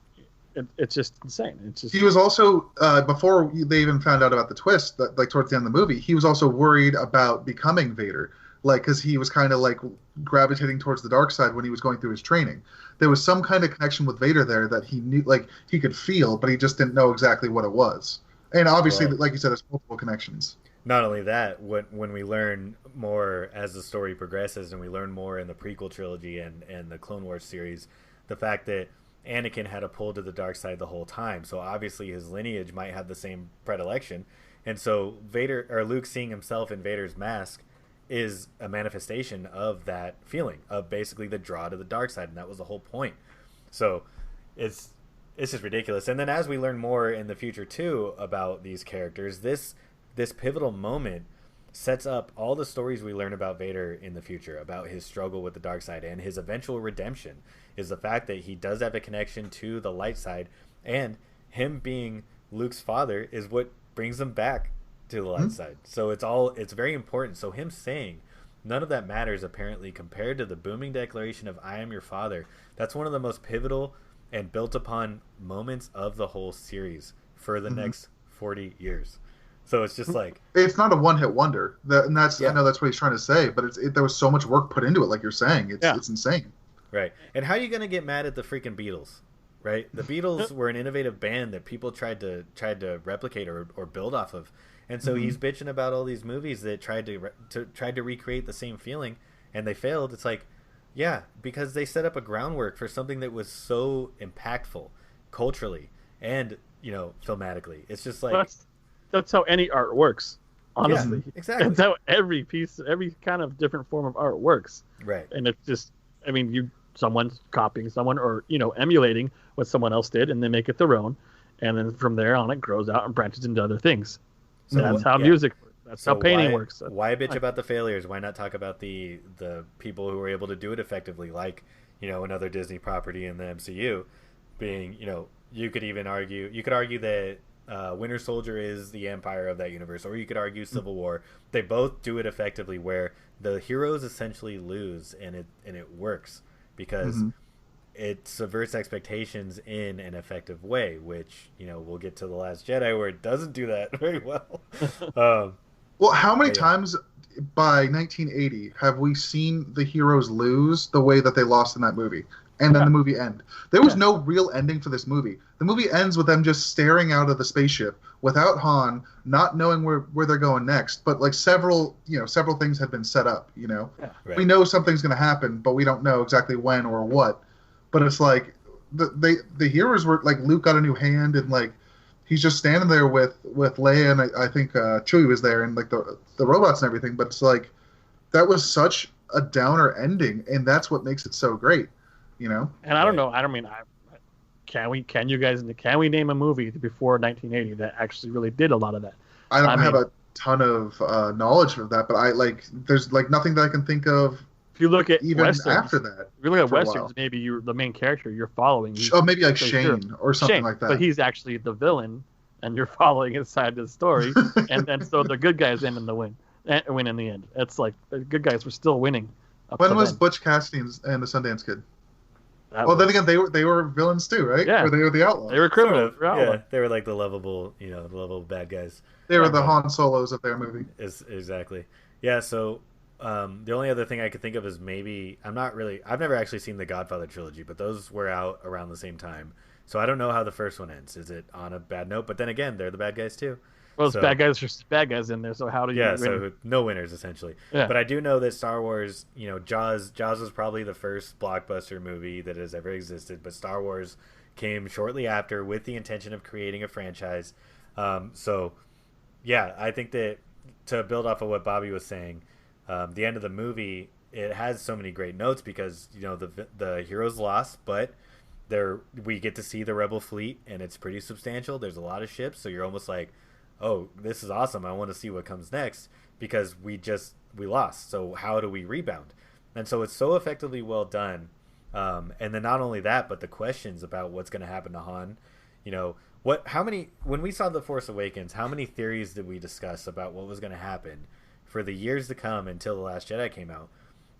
it's just insane. It's just, he was also before they even found out about the twist, that, like towards the end of the movie, he was also worried about becoming Vader. Like, because he was kind of like gravitating towards the dark side when he was going through his training. There was some kind of connection with Vader there that he knew, like he could feel, but he just didn't know exactly what it was. And obviously, like you said, there's multiple connections. Not only that, when we learn more as the story progresses, and we learn more in the prequel trilogy and the Clone Wars series, the fact that Anakin had a pull to the dark side the whole time, so obviously his lineage might have the same predilection, and so Vader or Luke seeing himself in Vader's mask is a manifestation of that feeling of basically the draw to the dark side, and that was the whole point. So it's just ridiculous. And then as we learn more in the future too about these characters, this pivotal moment sets up all the stories we learn about Vader in the future, about his struggle with the dark side and his eventual redemption, is the fact that he does have a connection to the light side, and him being Luke's father is what brings them back to the light side. So it's very important. So him saying none of that matters apparently compared to the booming declaration of I am your father, that's one of the most pivotal and built upon moments of the whole series for the next 40 years. So it's just like, it's not a one-hit wonder. And that's I know that's what he's trying to say, but there was so much work put into it, like you're saying. It's insane. Right. And how are you going to get mad at the freaking Beatles? Right? The Beatles were an innovative band that people tried to replicate or build off of. And so he's bitching about all these movies that tried to recreate the same feeling, and they failed. It's like, yeah, because they set up a groundwork for something that was so impactful culturally and, filmatically. It's just like that's how any art works, honestly. Yeah, exactly. That's how every kind of different form of art works. Right. And it's just, someone's copying someone or, emulating what someone else did, and they make it their own. And then from there on, it grows out and branches into other things. So that's how music works. That's how painting works. Why bitch about the failures? Why not talk about the people who were able to do it effectively, like, another Disney property in the MCU being, you could argue that Winter Soldier is the empire of that universe, or you could argue Civil War. They both do it effectively where the heroes essentially lose, and it works because it subverts expectations in an effective way, which, we'll get to The Last Jedi where it doesn't do that very well. Well, how many times by 1980 have we seen the heroes lose the way that they lost in that movie? And then the movie end. There was no real ending for this movie. The movie ends with them just staring out of the spaceship without Han, not knowing where they're going next. But like several things had been set up. We know something's going to happen, but we don't know exactly when or what. But it's like the heroes were like, Luke got a new hand, and like he's just standing there with Leia, and I think Chewie was there, and like the robots and everything. But it's like that was such a downer ending, and that's what makes it so great. And I don't know. Can we name a movie before 1980 that actually really did a lot of that? I don't have a ton of knowledge of that, but there's like nothing that I can think of. If you look at even Westerns, after that, if you look at Westerns, maybe you're the main character you're following. Maybe like Shane or something like that. But he's actually the villain, and you're following inside the story, and then so the good guys win in the end. It's like the good guys were still winning. When was Butch Cassidy and the Sundance Kid? Then again, they were villains too, right? Yeah. Or they were the outlaws. They were criminals. Yeah, they were like the lovable bad guys. They were the Han Solos of their movie. Exactly. Yeah. So the only other thing I could think of is maybe I've never actually seen the Godfather trilogy, but those were out around the same time. So I don't know how the first one ends. Is it on a bad note? But then again, they're the bad guys too. Well, it's bad guys versus bad guys in there. So how do you? Yeah. So no winners essentially. Yeah. But I do know that Star Wars, Jaws was probably the first blockbuster movie that has ever existed. But Star Wars came shortly after with the intention of creating a franchise. So yeah, I think that to build off of what Bobby was saying, the end of the movie, it has so many great notes because the heroes lost, but we get to see the Rebel fleet, and it's pretty substantial. There's a lot of ships, so you're almost like, oh, this is awesome. I want to see what comes next because we lost. So how do we rebound? And so it's so effectively well done. And then not only that, but the questions about what's going to happen to Han. When we saw The Force Awakens, how many theories did we discuss about what was going to happen for the years to come until The Last Jedi came out?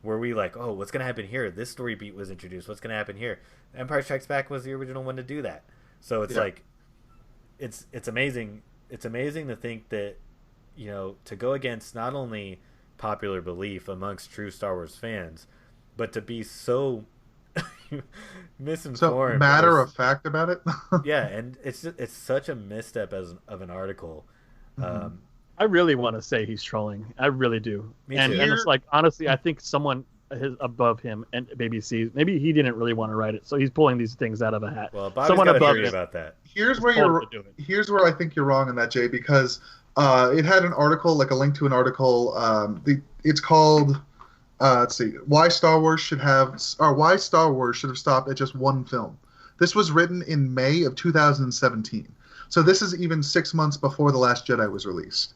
Were we like, oh, what's going to happen here? This story beat was introduced. What's going to happen here? Empire Strikes Back was the original one to do that. So it's like, it's amazing. It's amazing to think that, to go against not only popular belief amongst true Star Wars fans, but to be so misinformed. So matter of fact about it. Yeah, and it's such a misstep of an article. I really want to say he's trolling. I really do. Me and too. it's like, honestly, I think someone above him and maybe he didn't really want to write it, so he's pulling these things out of a hat. Well, Bobby's got a theory about that. Here's where I think you're wrong in that, Jay, because it had an article, like a link to an article. It's called let's see, why Star Wars should have stopped at just one film. This was written in May of 2017, so this is even 6 months before The Last Jedi was released.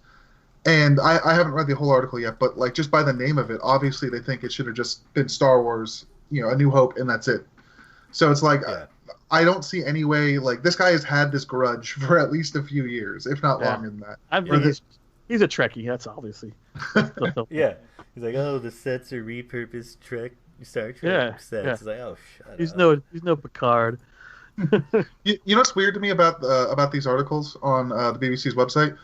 And I haven't read the whole article yet, but like just by the name of it, obviously they think it should have just been Star Wars, A New Hope, and that's it. So it's like, I don't see any way. Like, this guy has had this grudge for at least a few years, if not longer than that. I mean, he's a Trekkie. That's obviously. Yeah, he's like, oh, the sets are repurposed Star Trek sets. Yeah. It's like, oh, shut he's up. He's no Picard. You know what's weird to me about these articles on the BBC's website?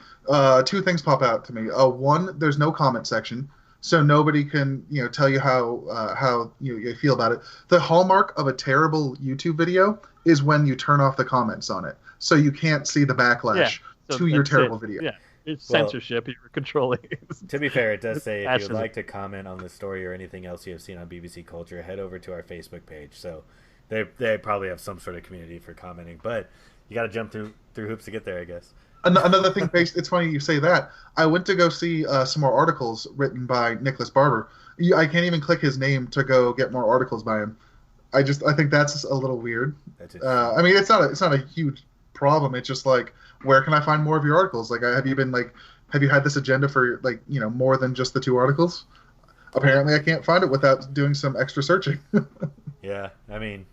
Two things pop out to me. One, there's no comment section, so nobody can tell you how you feel about it. The hallmark of a terrible YouTube video is when you turn off the comments on it, so you can't see the backlash to your terrible video. Yeah, it's censorship. You're controlling. To be fair, it does say if you would like to comment on the story or anything else you have seen on BBC Culture, head over to our Facebook page. So they probably have some sort of community for commenting, but you got to jump through hoops to get there, I guess. Another thing, it's funny you say that. I went to go see some more articles written by Nicholas Barber. I can't even click his name to go get more articles by him. I think that's a little weird. I mean, it's not a huge problem. It's just like, where can I find more of your articles? Like, have you had this agenda for more than just the 2 articles? Apparently, I can't find it without doing some extra searching. Yeah, I mean,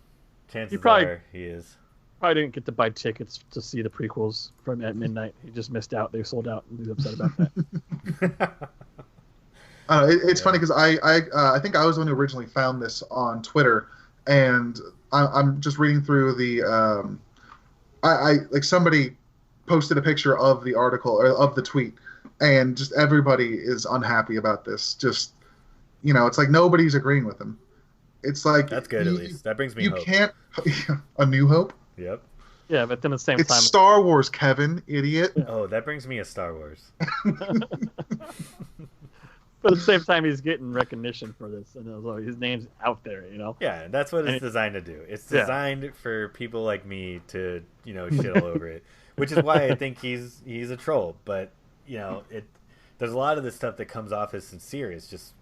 chances are he is. Probably didn't get to buy tickets to see the prequels at midnight. He just missed out. They sold out, and he's upset about that. It's funny because I think I was the one who originally found this on Twitter, and I'm just reading through the like somebody posted a picture of the article or of the tweet, and just everybody is unhappy about this. Just it's like nobody's agreeing with him. It's like, that's good. At least that brings me hope. You can't a new hope. Yep. Yeah, but then at the same time, it's Star Wars, Kevin, idiot. Oh, that brings me a Star Wars. But at the same time, he's getting recognition for this, and his name's out there, Yeah, that's what it's designed to do. It's designed for people like me to, shit all over it, which is why I think he's a troll. But there's a lot of this stuff that comes off as sincere. It's just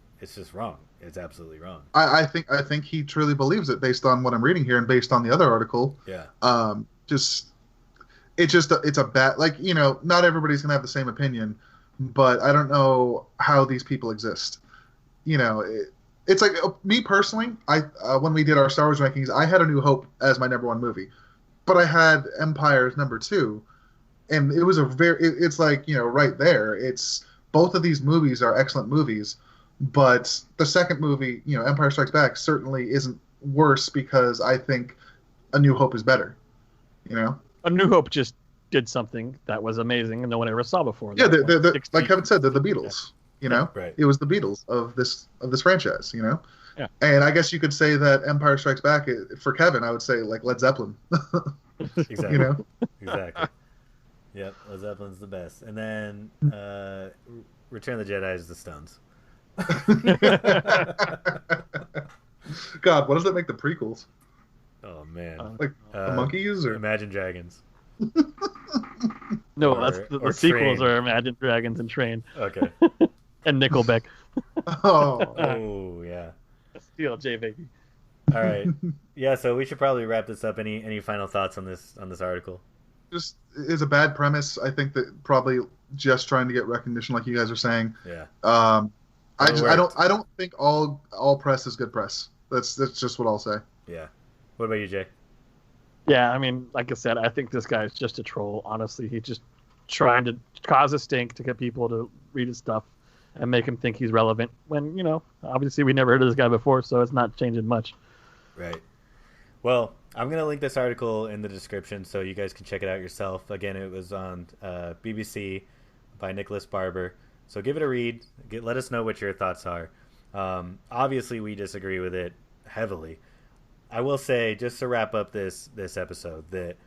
wrong. It's absolutely wrong. I think he truly believes it based on what I'm reading here and based on the other article. Yeah. It's a bad, not everybody's gonna have the same opinion, but I don't know how these people exist. It's like me personally. When we did our Star Wars rankings, I had A New Hope as my number 1 movie, but I had Empire as number 2, and it was it's like right there. It's both of these movies are excellent movies, but the second movie, Empire Strikes Back, certainly isn't worse because I think A New Hope is better. A New Hope just did something that was amazing and no one ever saw before. Yeah, like Kevin said, they're the Beatles. Right. It was the Beatles of this franchise. Yeah. And I guess you could say that Empire Strikes Back for Kevin. I would say like Led Zeppelin. Exactly. Exactly. Yep, Led Zeppelin's the best, and then Return of the Jedi is the Stones. God, what does that make the prequels? Oh man, like the monkeys or Imagine Dragons? No, that's the sequels Train. Are Imagine Dragons and Train. Okay. And Nickelback. Oh yeah. Steel J baby. All right. Yeah, so we should probably wrap this up. Any final thoughts on this article? Just is a bad premise. I think that probably just trying to get recognition, like you guys are saying. Yeah. I don't think all press is good press. That's just what I'll say. Yeah. What about you, Jay? Yeah, I mean, like I said, I think this guy is just a troll. Honestly, he's just trying to cause a stink to get people to read his stuff and make him think he's relevant. When obviously we never heard of this guy before, so it's not changing much. Right. Well, I'm going to link this article in the description so you guys can check it out yourself. Again, it was on BBC by Nicholas Barber. So give it a read. Let us know what your thoughts are. Obviously, we disagree with it heavily. I will say, just to wrap up this episode, that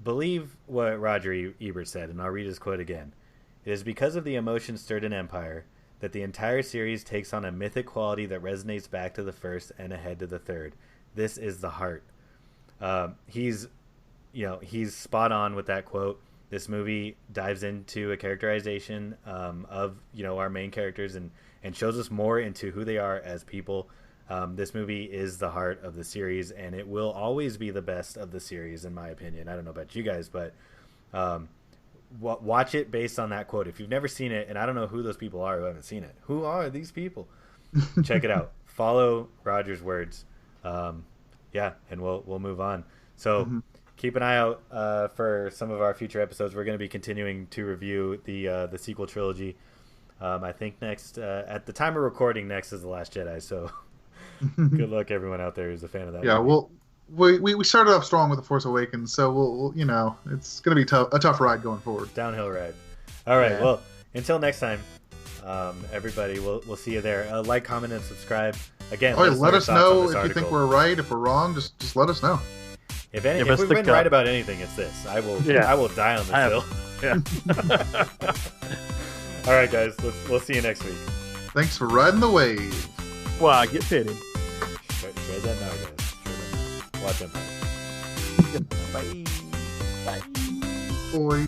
believe what Roger Ebert said, and I'll read his quote again. It is because of the emotion stirred in Empire that the entire series takes on a mythic quality that resonates back to the first and ahead to the third. This is the heart. He's spot on with that quote. This movie dives into a characterization of our main characters and shows us more into who they are as people. This movie is the heart of the series, and it will always be the best of the series, in my opinion. I don't know about you guys, but watch it based on that quote. If you've never seen it, and I don't know who those people are who haven't seen it, who are these people? Check it out. Follow Roger's words. Yeah, and we'll move on. So keep an eye out for some of our future episodes. We're going to be continuing to review the sequel trilogy. I think next at the time of recording, next is The Last Jedi. So good luck everyone out there who's a fan of that. Yeah, movie. we started off strong with The Force Awakens, so we'll it's going to be a tough ride going forward. Downhill ride. All right. Yeah. Well, until next time, everybody, we'll see you there. Like, comment, and subscribe. Again, let us know if you think we're right. If we're wrong, just let us know. If we've been right about anything, it's this. I will die on this hill. Yeah. All right, guys. We'll see you next week. Thanks for riding the wave. Wow, get pitted. Shred that now, guys. Watch Empire. Bye. Bye. Boy.